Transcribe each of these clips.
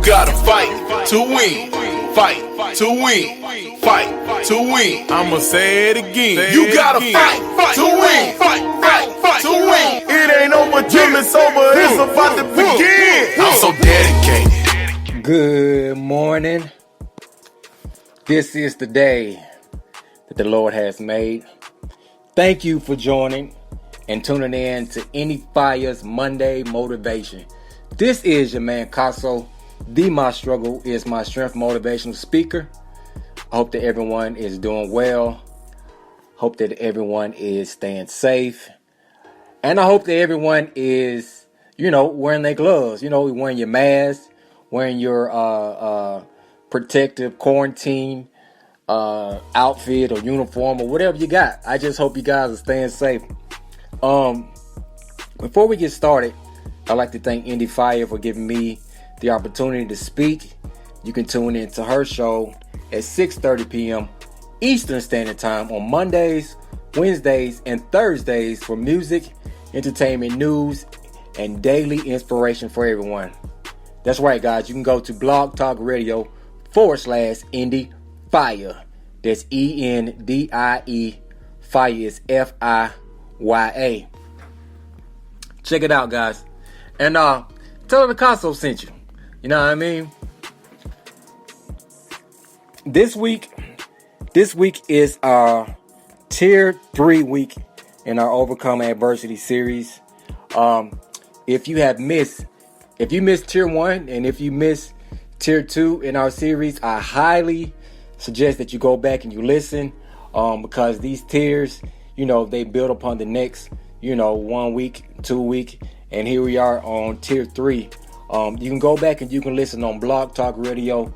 gotta fight to win. Fight to win. Fight to win. I'ma say it again. You gotta fight to win. Fight to win. It ain't over till it's over. It's about to begin. I'm so dedicated. Good morning. This is the day that the Lord has made. Thank you for joining and tuning in to Endie Fiya's Monday Motivation. This is your man Causso, the My Struggle is My Strength motivational speaker. I hope that everyone is doing well. Hope that everyone is staying safe. And I hope that everyone is, wearing their gloves. Wearing your mask, wearing your protective quarantine outfit or uniform or whatever you got. I just hope you guys are staying safe. Before we get started, I'd like to thank Endie Fiya for giving me the opportunity to speak. You can tune in to her show at 6:30 p.m. Eastern Standard Time on Mondays, Wednesdays, and Thursdays for music, entertainment, news, and daily inspiration for everyone. That's right, guys. You can go to Blog Talk Radio /Endie Fiya. That's ENDIE. Fiya is FIYA. Check it out, guys. And tell her the Causso sent you. You know what I mean? This week is our Tier 3 week in our Overcome Adversity series. If you missed Tier 1 and if you missed Tier 2 in our series, I highly suggest that you go back and you listen, because these tiers, they build upon the next, 1 week, 2 week, and here we are on Tier 3. You can go back and you can listen on Blog Talk Radio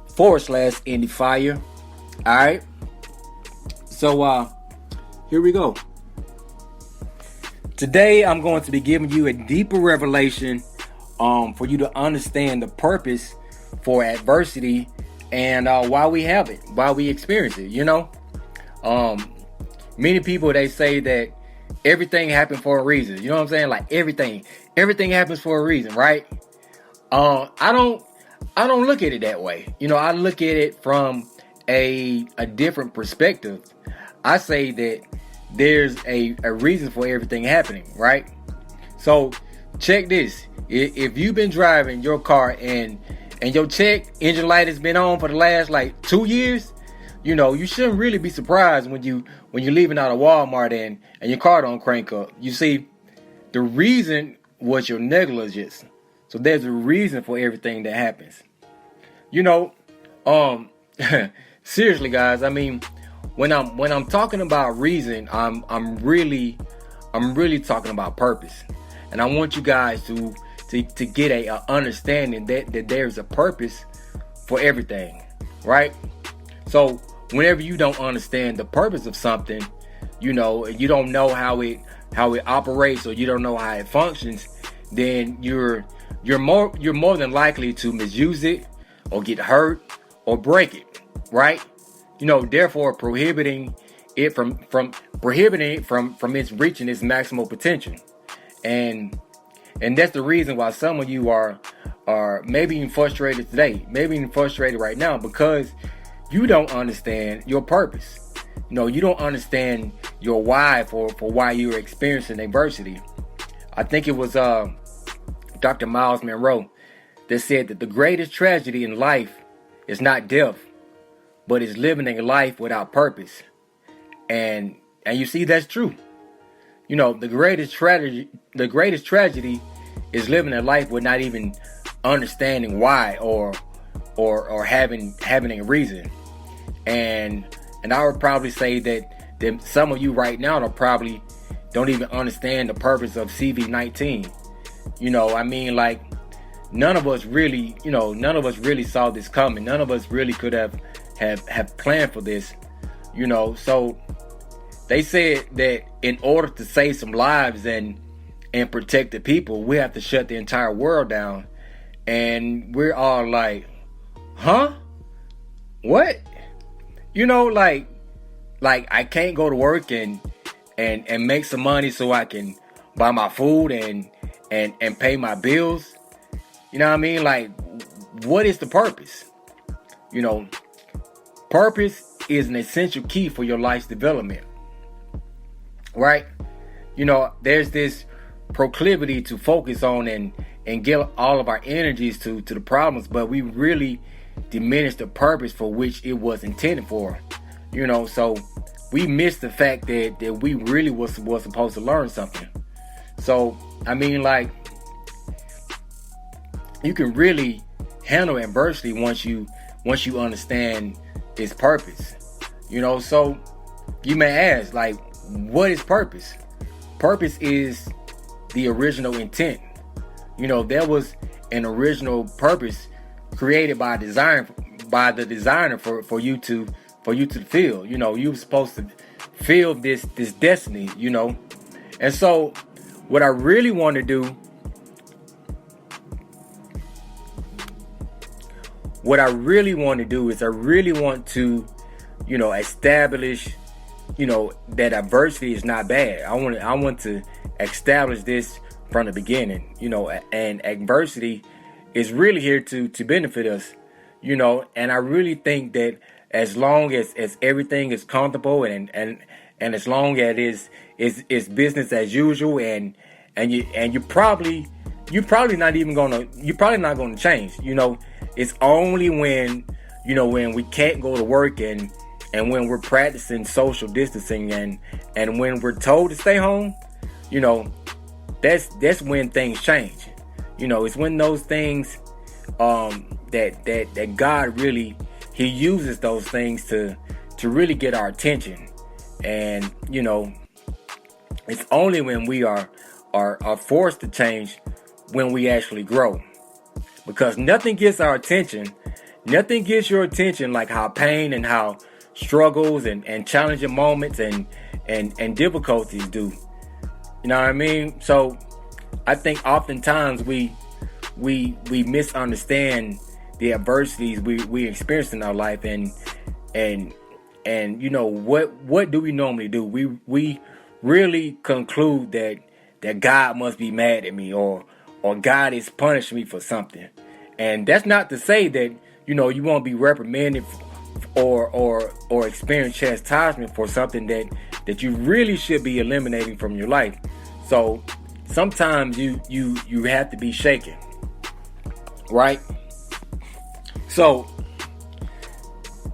/Endie Fiya. All right. So here we go. Today I'm going to be giving you a deeper revelation for you to understand the purpose for adversity and why we have it, why we experience it. Many people, they say that everything happened for a reason. You know what I'm saying? Like everything happens for a reason, right? I don't look at it that way. I look at it from a different perspective. I say that there's a reason for everything happening, right? So check this. If you've been driving your car and your check engine light has been on for the last 2 years, you shouldn't really be surprised when you're leaving out of Walmart and your car don't crank up. You see, the reason was your negligence. So there's a reason for everything that happens. Seriously, guys. I mean, when I'm talking about reason, I'm really talking about purpose, and I want you guys to get a understanding that there's a purpose for everything, right? So whenever you don't understand the purpose of something, you don't know how it operates, or you don't know how it functions, then you're more than likely to misuse it or get hurt or break it, right? Therefore prohibiting it from its reaching its maximal potential. And that's the reason why some of you are maybe even frustrated today, maybe even frustrated right now, because you don't understand your purpose. You don't understand your why for why you're experiencing adversity. I think it was Dr. Miles Monroe that said that the greatest tragedy in life is not death, but is living a life without purpose. And you see, that's true. The greatest tragedy is living a life with not even understanding why or having a reason. And I would probably say that some of you right now don't even understand the purpose of CV-19. None of us really saw this coming. None of us really could have planned for this. So they said that in order to save some lives and protect the people, we have to shut the entire world down. And we're all like, huh? What? I can't go to work and make some money so I can buy my food and pay my bills. You know what I mean? what is the purpose? You know, purpose is an essential key for your life's development, right? You know, there's this proclivity to focus on and give all of our energies to the problems, but we really diminish the purpose for which it was intended for. You know, so we miss the fact that we really was supposed to learn something. So, I mean, like, you can really handle adversity once you understand its purpose. You know, so you may ask, like, what is purpose? Purpose is the original intent. You know, there was an original purpose created by the designer for you to feel. You know, you were supposed to feel this destiny, you know. And so what I really want to do, is I really want to, you know, establish, you know, that adversity is not bad. I want to establish this from the beginning, you know, and adversity is really here to benefit us, you know. And I really think that as long as everything is comfortable and as long as it's business as usual, and you're probably not gonna change. You know, it's only when we can't go to work and when we're practicing social distancing and when we're told to stay home, you know, that's when things change. You know, it's when those things that God really, He uses those things to really get our attention. And you know, it's only when we are forced to change when we actually grow. Because nothing gets our attention, nothing gets your attention like how pain and how struggles and challenging moments and difficulties do. You know what I mean? So I think oftentimes we misunderstand the adversities we experience in our life, and you know, what do we normally do? We really conclude that God must be mad at me, or God is punishing me for something. And that's not to say that, you know, you won't be reprimanded or experience chastisement for something that you really should be eliminating from your life. So sometimes you have to be shaken, right? So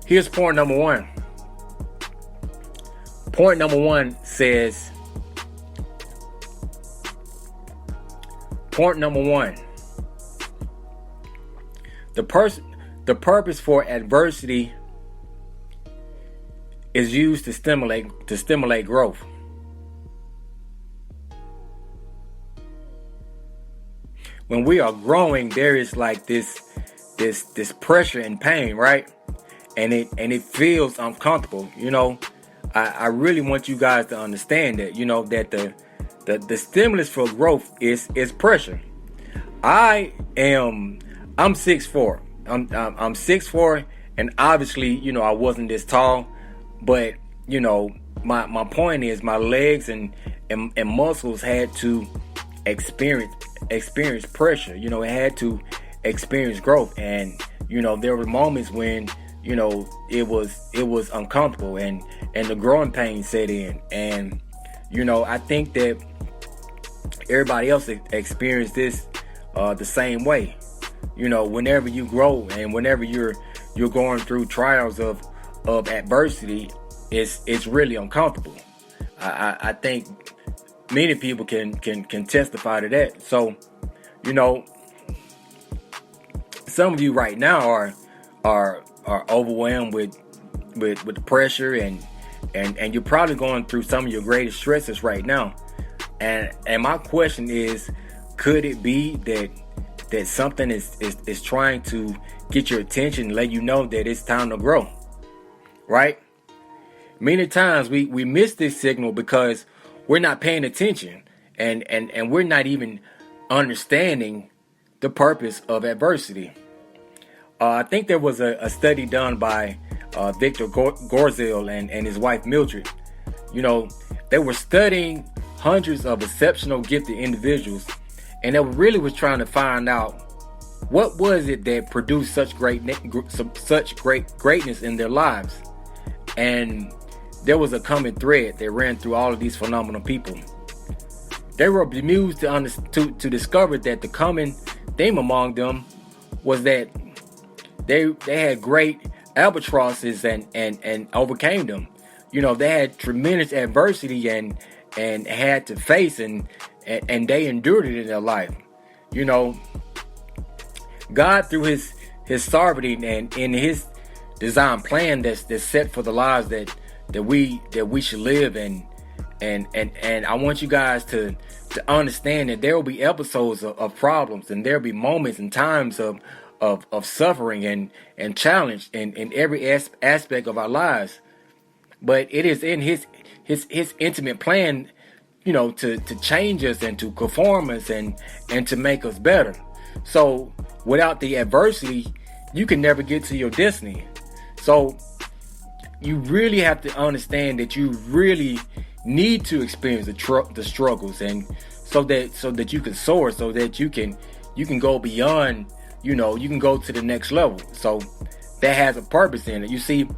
here's point number one. Point number one says, the purpose for adversity is used to stimulate growth. When we are growing, there is like this pressure and pain, right? And it feels uncomfortable. You know, I really want you guys to understand that, you know, that the stimulus for growth is pressure. I'm 6'4". I'm 6'4", and obviously, you know, I wasn't this tall, but you know, my point is my legs and muscles had to experience pressure. You know, it had to experience growth, and you know, there were moments when, you know, it was uncomfortable and the growing pains set in. And you know, I think that everybody else experienced this the same way. You know, whenever you grow and whenever you're going through trials of adversity, it's really uncomfortable. I think many people can testify to that. So, you know, some of you right now are overwhelmed with the pressure, and you're probably going through some of your greatest stresses right now. And my question is, could it be that something is trying to get your attention and let you know that it's time to grow, right? Many times we miss this signal because we're not paying attention and we're not even understanding the purpose of adversity. I think there was a study done by Victor Gorzel and his wife Mildred. You know, they were studying hundreds of exceptional gifted individuals, and they really was trying to find out What was it that produced such greatness in their lives? And there was a common thread that ran through all of these phenomenal people. They were bemused to discover that the common theme among them was that they had great albatrosses and overcame them. They had tremendous adversity and had to face and they endured it in their life. God, through his sovereignty and in his design plan that's set for the lives that we should live, and I want you guys to understand that there will be episodes of problems, and there'll be moments and times of suffering and challenge in every aspect of our lives. But it is in his intimate plan, to change us and to conform us and to make us better. So without the adversity, you can never get to your destiny. So you really have to understand that you really need to experience the struggles, and so that you can soar, so that you can go beyond, you can go to the next level. So that has a purpose in it. You see,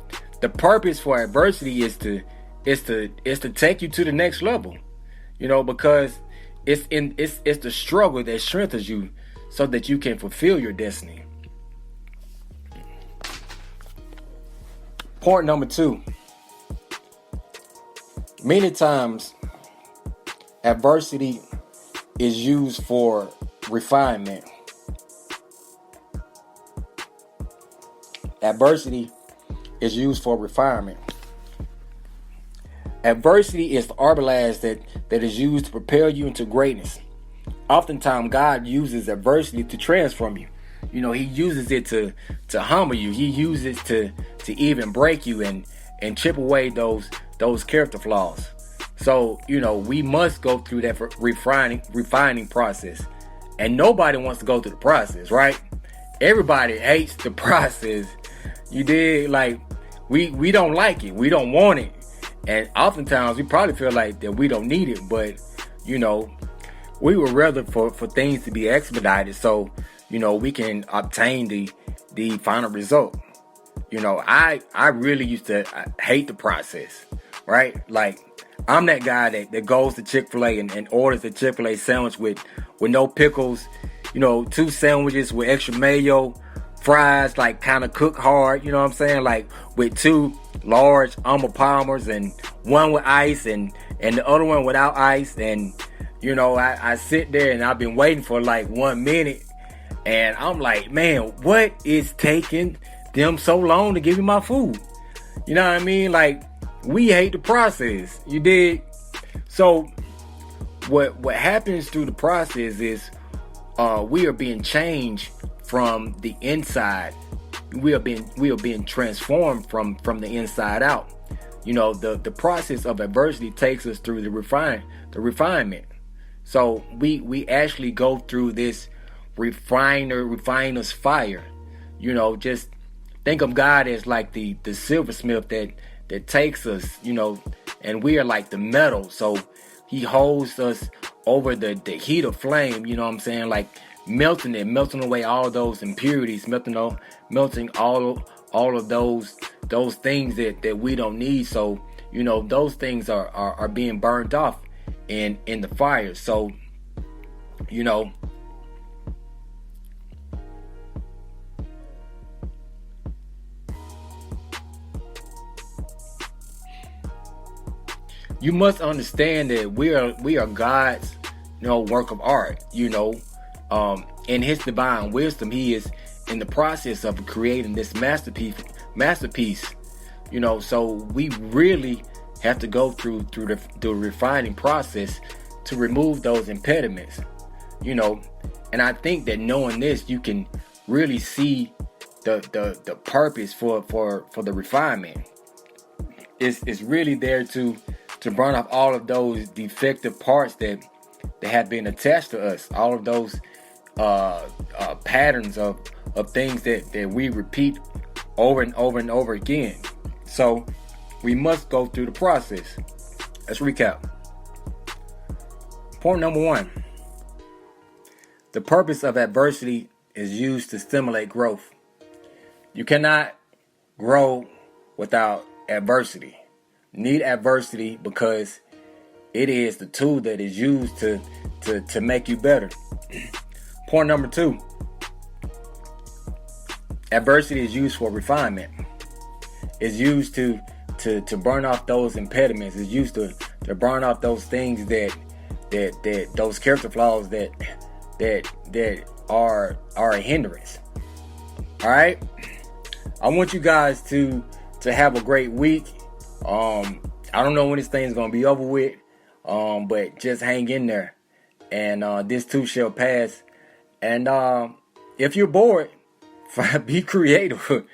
the purpose for adversity is to take you to the next level, because it's the struggle that strengthens you so that you can fulfill your destiny. Point number 2. Many times, adversity is used for refinement. Adversity is used for refinement. Adversity is the arbalaz that is used to propel you into greatness. Oftentimes, God uses adversity to transform you. He uses it to humble you. He uses it to even break you and chip away those character flaws. So, we must go through that refining process. And nobody wants to go through the process, right? Everybody hates the process. You did, like, we don't like it. We don't want it. And oftentimes we probably feel like that we don't need it, but we would rather for things to be expedited so we can obtain the final result. I really used to hate the process, right? Like, I'm that guy that goes to Chick-fil-A and orders a Chick-fil-A sandwich with no pickles, 2 sandwiches with extra mayo, fries like kind of cooked hard, you know what I'm saying? Like with 2 large Arnold Palmers and one with ice and the other one without ice. And I sit there and I've been waiting for like 1 minute, and I'm like, man, what is taking them so long to give me my food? You know what I mean? Like, we hate the process. You dig? So what happens through the process is we are being changed from the inside. We are being transformed from the inside out. The process of adversity takes us through the refinement. So we actually go through this refiner's fire. Just think of God as like the silversmith that takes us, and we are like the metal. So he holds us over the heat of flame, you know what I'm saying? Like melting away all those impurities, melting all of those things that we don't need. So, those things are being burned off in the fire. So, you must understand that we are God's work of art. In his divine wisdom, he is in the process of creating this masterpiece. So we really have to go through the refining process to remove those impediments. And I think that knowing this, you can really see the purpose for the refinement. It's really there to burn off all of those defective parts that have been attached to us, all of those patterns of things that we repeat over and over and over again. So we must go through the process. Let's recap. Point number 1. The purpose of adversity is used to stimulate growth. You cannot grow without adversity. You need adversity because it is the tool that is used to make you better. Point number 2. Adversity is used for refinement. It's used to burn off those impediments. It's used to burn off those things that those character flaws that are a hindrance. All right. I want you guys to have a great week. I don't know when this thing's gonna be over with, but just hang in there, and this too shall pass. And if you're bored, be creative.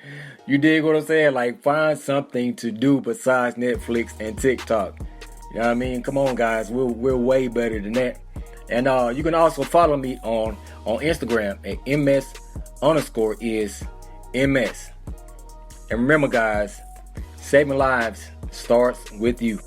You dig what I'm saying? Like, find something to do besides Netflix and TikTok. You know what I mean? Come on, guys. We're way better than that. And you can also follow me on Instagram at ms_is_ms. And remember, guys, saving lives starts with you.